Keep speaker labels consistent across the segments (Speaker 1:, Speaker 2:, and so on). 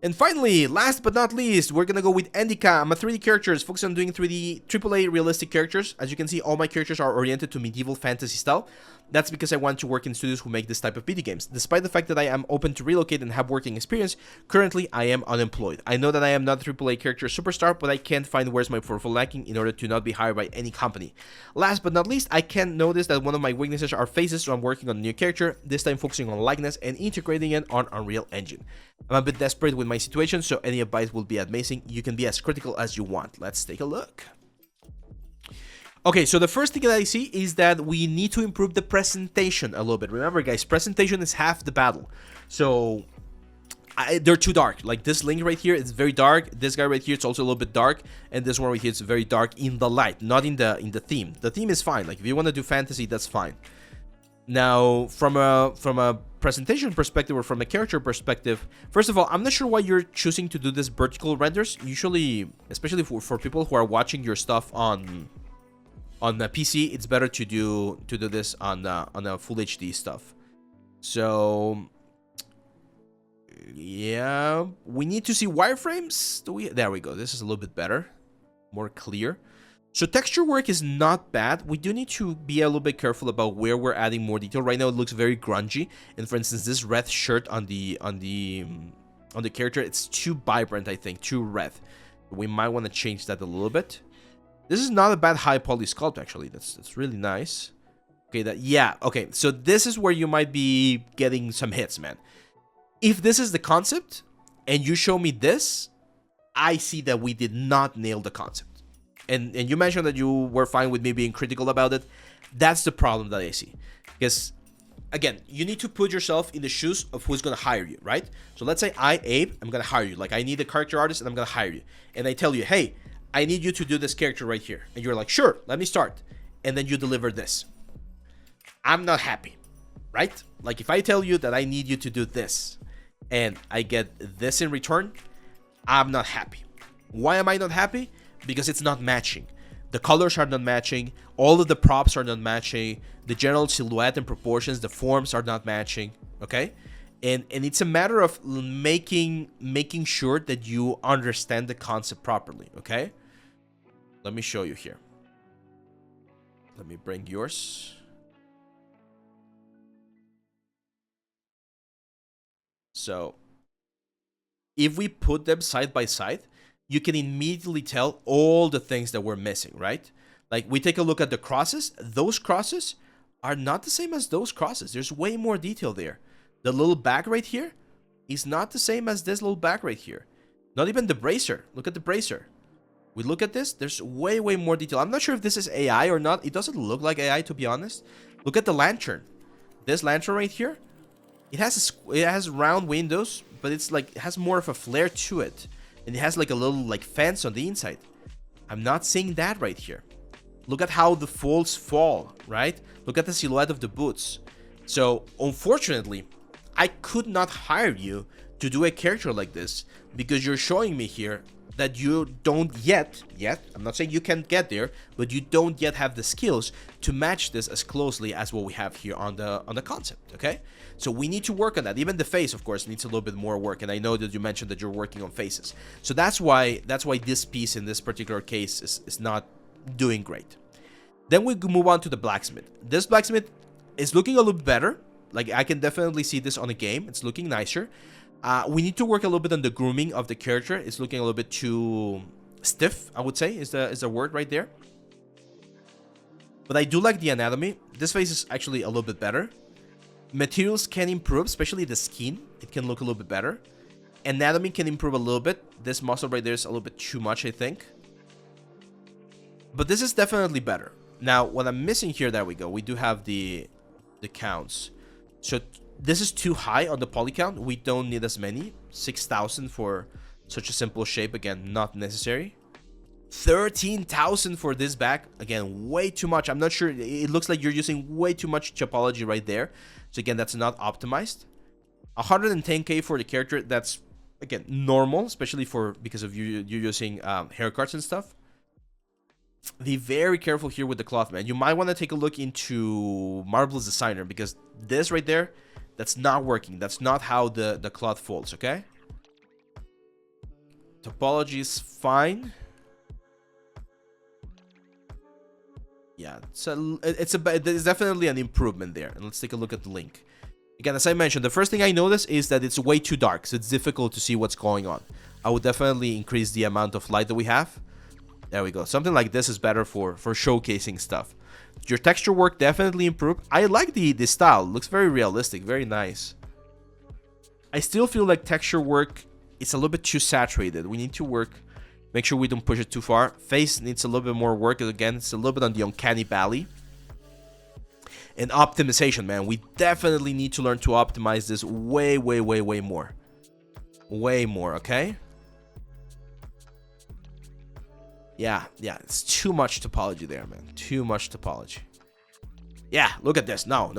Speaker 1: And finally, last but not least, we're gonna go with Endika. I'm a 3D characters, focused on doing 3D AAA realistic characters. As you can see, all my characters are oriented to medieval fantasy style. That's because I want to work in studios who make this type of video games. Despite the fact that I am open to relocate and have working experience, currently I am unemployed. I know that I am not a AAA character superstar, but I can't find where's my portfolio lacking in order to not be hired by any company. Last but not least, I can notice that one of my weaknesses are faces, so I'm working on a new character, this time focusing on likeness and integrating it on Unreal Engine. I'm a bit desperate with my situation, so any advice will be amazing. You can be as critical as you want. Let's take a look. Okay, so the first thing that I see is that we need to improve the presentation a little bit. Remember, guys, presentation is half the battle. So they're too dark. Like this link right here, it's very dark. This guy right here, it's also a little bit dark, and this one right here is very dark in the light, not in the theme. The theme is fine. Like if you want to do fantasy, that's fine. Now, from a presentation perspective or from a character perspective, first of all, I'm not sure why you're choosing to do this vertical renders. Usually, especially for people who are watching your stuff on the PC, it's better to do this on a full HD stuff. So yeah, we need to see wireframes. There we go. This is a little bit better, more clear. So texture work is not bad. We do need to be a little bit careful about where we're adding more detail. Right now it looks very grungy, and for instance, this red shirt on the character, it's too vibrant. I think too red. We might want to change that a little bit. This is not a bad high poly sculpt, actually. That's really nice. Okay, okay. So this is where you might be getting some hits, man. If this is the concept and you show me this, I see that we did not nail the concept. And you mentioned that you were fine with me being critical about it. That's the problem that I see. Because, again, you need to put yourself in the shoes of who's going to hire you, right? So let's say Abe, I'm going to hire you. Like, I need a character artist and I'm going to hire you. And I tell you, hey, I need you to do this character right here. And you're like, sure, let me start. And then you deliver this. I'm not happy, right? Like, if I tell you that I need you to do this and I get this in return, I'm not happy. Why am I not happy? Because it's not matching. The colors are not matching. All of the props are not matching. The general silhouette and proportions, the forms are not matching. Okay? And it's a matter of making sure that you understand the concept properly. Okay? Let me show you here. Let me bring yours. So, if we put them side by side, you can immediately tell all the things that we're missing, right? Like, we take a look at the crosses. Those crosses are not the same as those crosses. There's way more detail there. The little back right here is not the same as this little back right here. Not even the bracer. Look at the bracer. We look at this. There's way more detail. I'm not sure if this is AI or not. It doesn't look like AI, to be honest. Look at the lantern. This lantern right here, it has round windows, but it's like, it has more of a flare to it. And it has like a little like fence on the inside. I'm not seeing that right here. Look at how the folds fall, right? Look at the silhouette of the boots. So, unfortunately, I could not hire you to do a character like this because you're showing me here that you don't yet, I'm not saying you can't get there, but you don't yet have the skills to match this as closely as what we have here on the concept, okay? So we need to work on that. Even the face, of course, needs a little bit more work, and I know that you mentioned that you're working on faces. So that's why this piece in this particular case is not doing great. Then we move on to the blacksmith. This blacksmith is looking a little bit better. Like, I can definitely see this on a game. It's looking nicer. We need to work a little bit on the grooming of the character. It's looking a little bit too stiff, I would say, is the word right there. But I do like the anatomy. This face is actually a little bit better. Materials can improve, especially the skin. It can look a little bit better. Anatomy can improve a little bit. This muscle right there is a little bit too much, I think. But this is definitely better. Now, what I'm missing here, there we go. We do have the counts. So this is too high on the poly count. We don't need as many. 6,000 for such a simple shape. Again, not necessary. 13,000 for this back. Again, way too much. I'm not sure. It looks like you're using way too much topology right there. So again, that's not optimized. 110k for the character. That's, again, normal, especially because of you're using haircuts and stuff. Be very careful here with the cloth, man. You might want to take a look into Marvelous Designer, because this right there, that's not working. That's not how the cloth folds, okay? Topology is fine. Yeah, it's definitely an improvement there. And let's take a look at the link. Again, as I mentioned, the first thing I notice is that it's way too dark, so it's difficult to see what's going on. I would definitely increase the amount of light that we have. There we go. Something like this is better for showcasing stuff. Your texture work definitely improved. I like the style. It looks very realistic, very nice. I still feel like texture work is a little bit too saturated. We need to work, make sure we don't push it too far. Face needs a little bit more work. Again, it's a little bit on the uncanny valley. And optimization, man. We definitely need to learn to optimize this way more. Way more, okay? Yeah, it's too much topology there, man. Too much topology. Yeah, look at this. No.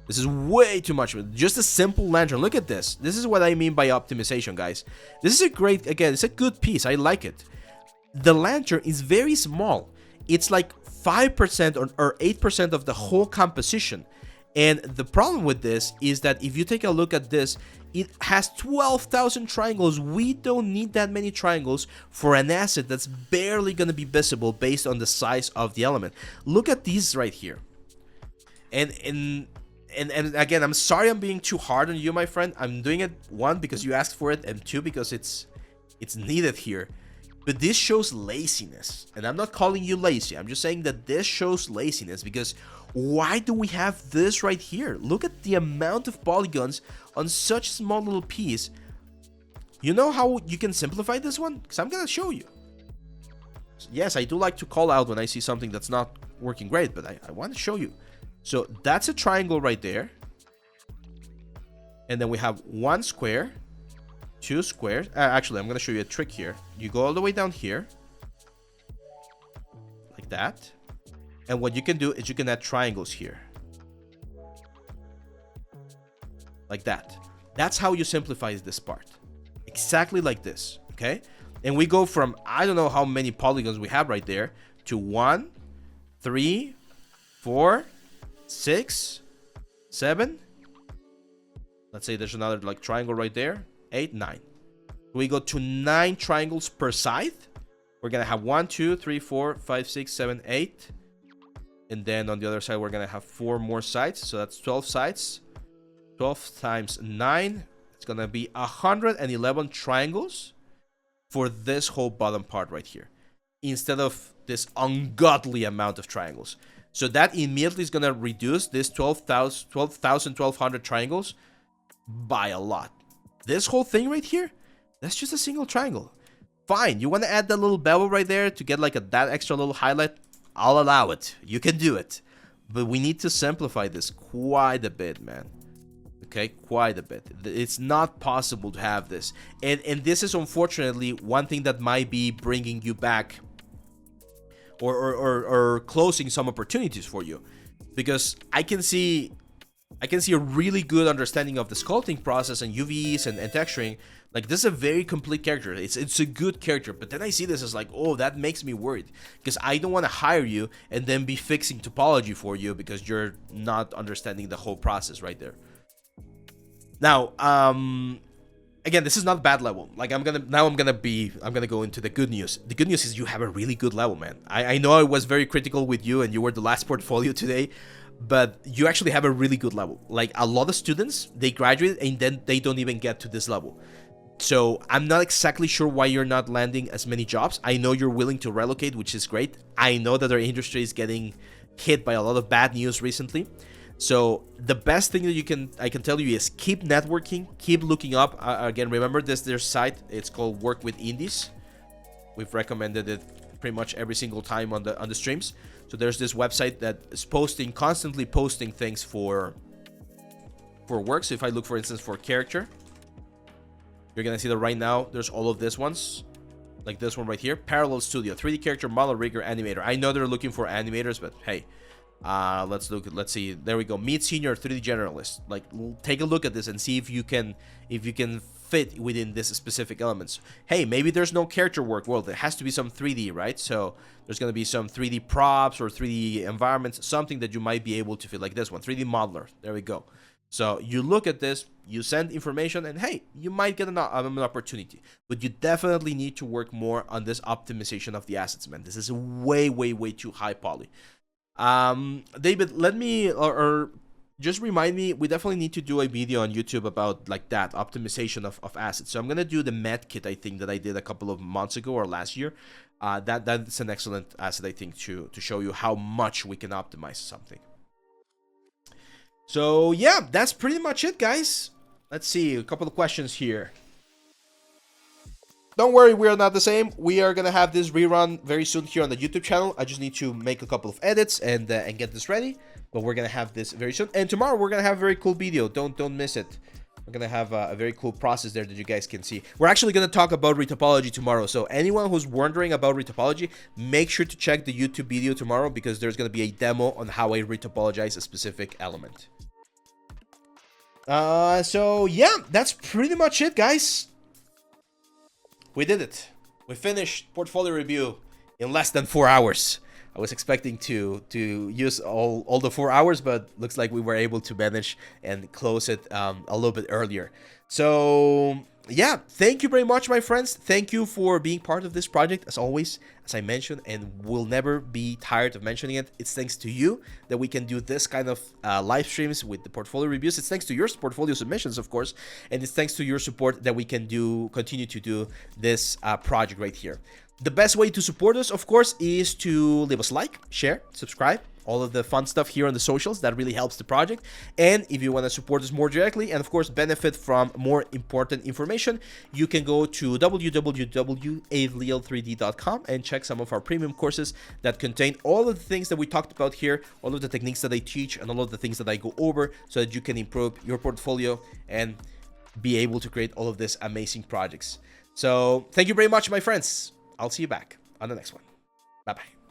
Speaker 1: This is way too much. Just a simple lantern. Look at this. This is what I mean by optimization, guys. This is a great, again, it's a good piece. I like it. The lantern is very small. It's like 5% or 8% of the whole composition. And the problem with this is that if you take a look at this, it has 12,000 triangles. We don't need that many triangles for an asset that's barely going to be visible based on the size of the element. Look at these right here. And again, I'm sorry I'm being too hard on you, my friend. I'm doing it, one, because you asked for it, and two, because it's needed here. But this shows laziness. And I'm not calling you lazy. I'm just saying that this shows laziness, because why do we have this right here? Look at the amount of polygons on such a small little piece. You know how you can simplify this one? Because I'm going to show you. Yes, I do like to call out when I see something that's not working great, but I want to show you. So that's a triangle right there. And then we have one square, two squares. Actually, I'm going to show you a trick here. You go all the way down here. Like that. And what you can do is you can add triangles here. Like that. That's how you simplify this part. Exactly like this. Okay? And we go from, I don't know how many polygons we have right there, to 1, 3, 4, 6, 7. Let's say there's another like triangle right there. 8, 9. We go to 9 triangles per side. We're going to have 1, 2, 3, 4, 5, 6, 7, 8. And then on the other side, we're going to have 4 more sides. So that's 12 sides. 12 times 9. It's going to be 111 triangles for this whole bottom part right here, instead of this ungodly amount of triangles. So that immediately is going to reduce this 12,100 triangles by a lot. This whole thing right here, that's just a single triangle. Fine, you want to add that little bevel right there to get like that extra little highlight? I'll allow it. You can do it. But we need to simplify this quite a bit, man. Okay, quite a bit. It's not possible to have this. And this is unfortunately one thing that might be bringing you back or closing some opportunities for you. Because I can see a really good understanding of the sculpting process and UVs and texturing. Like, this is a very complete character. It's a good character. But then I see this as like, oh, that makes me worried. Because I don't want to hire you and then be fixing topology for you because you're not understanding the whole process right there. Now, again, this is not bad level. Like, I'm gonna go into the good news. The good news is you have a really good level, man. I know I was very critical with you and you were the last portfolio today, but you actually have a really good level. Like, a lot of students, they graduate and then they don't even get to this level. So I'm not exactly sure why you're not landing as many jobs. I know you're willing to relocate, which is great. I know that our industry is getting hit by a lot of bad news recently. So the best thing that I can tell you is keep networking, keep looking up. Again, remember their site. It's called Work with Indies. We've recommended it pretty much every single time on the streams. So there's this website that is constantly posting things for work. So if I look, for instance, for character, you're gonna see that right now there's all of these ones, like this one right here, Parallel Studio, 3D character model rigger animator. I know they're looking for animators, but hey. Let's see. There we go. Meet senior 3D generalist. Like, take a look at this and see if you can fit within this specific elements. Hey, maybe there's no character work. Well, there has to be some 3D, right? So there's gonna be some 3D props or 3D environments, something that you might be able to fit, like this one, 3D modeler. There we go. So you look at this, you send information, and hey, you might get an opportunity. But you definitely need to work more on this optimization of the assets, man. This is way, way, way too high poly. David, let me or just remind me, we definitely need to do a video on YouTube about like that optimization of assets. So I'm gonna do the med kit, I think, that I did a couple of months ago or last year. That's an excellent asset, I think, to show you how much we can optimize something. So yeah, that's pretty much it, guys. Let's see, a couple of questions here. Don't worry, we are not the same. We are gonna have this rerun very soon here on the YouTube channel. I just need to make a couple of edits and get this ready. But we're gonna have this very soon. And tomorrow we're gonna have a very cool video. Don't miss it. We're gonna have a very cool process there that you guys can see. We're actually gonna talk about retopology tomorrow. So anyone who's wondering about retopology, make sure to check the YouTube video tomorrow, because there's gonna be a demo on how I retopologize a specific element. So yeah, that's pretty much it, guys. We did it. We finished portfolio review in less than 4 hours. I was expecting to use all the 4 hours, but looks like we were able to manage and close it a little bit earlier. So yeah, thank you very much, my friends. Thank you for being part of this project, as always, as I mentioned, and we'll never be tired of mentioning it. It's thanks to you that we can do this kind of live streams with the portfolio reviews. It's thanks to your portfolio submissions, of course, and it's thanks to your support that we can continue to do this project right here. The best way to support us, of course, is to leave us a like, share, subscribe, all of the fun stuff here on the socials. That really helps the project. And if you want to support us more directly and, of course, benefit from more important information, you can go to www.leal3d.com and check some of our premium courses that contain all of the things that we talked about here, all of the techniques that I teach, and all of the things that I go over, so that you can improve your portfolio and be able to create all of these amazing projects. So thank you very much, my friends. I'll see you back on the next one. Bye-bye.